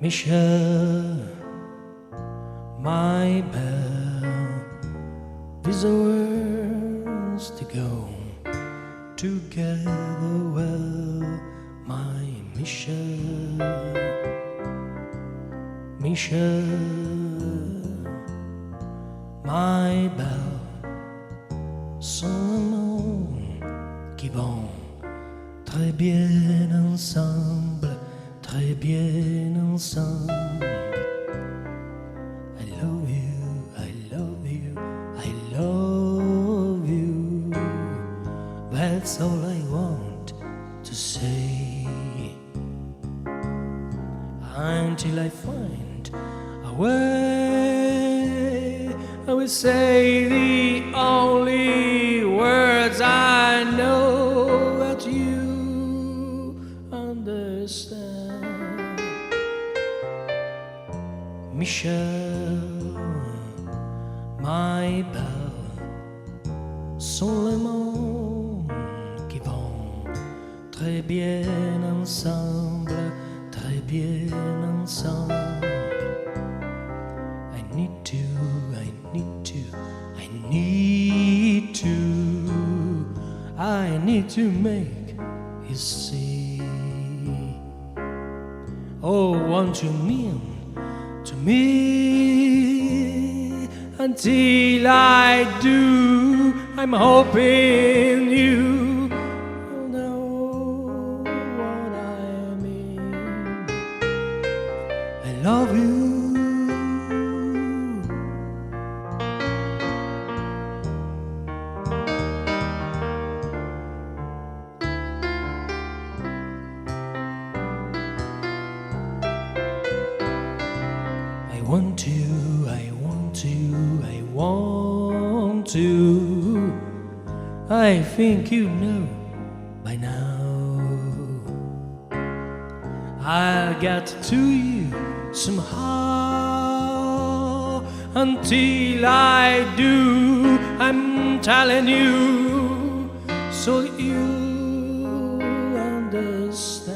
Michelle, my belle, these are words to go together well, my Michelle, Michelle, my belle, sont un monde qui vont très bien ensemble, très bien ensemble. I love you, I love you, I love you. That's all I want to say. Until I find a way, I will say the only words I know that you understand. Michelle, my belle, sont les mots qui vont très bien ensemble, très bien ensemble. I need to, I need to, I need to, I need to make you see. Oh, won't you mean to me? Until I do, I'm hoping you know what I mean. I love you. I want to, I want to, I want to. I think you know by now. I'll get to you somehow. Until I do, I'm telling you, so you understand.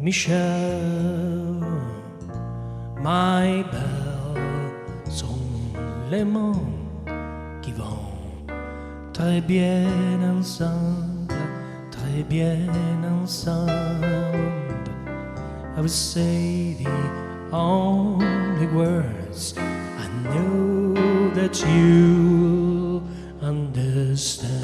Michelle, my belle, sont les mots qui vont très bien ensemble, très bien ensemble. I will say the only words I know that you'll understand.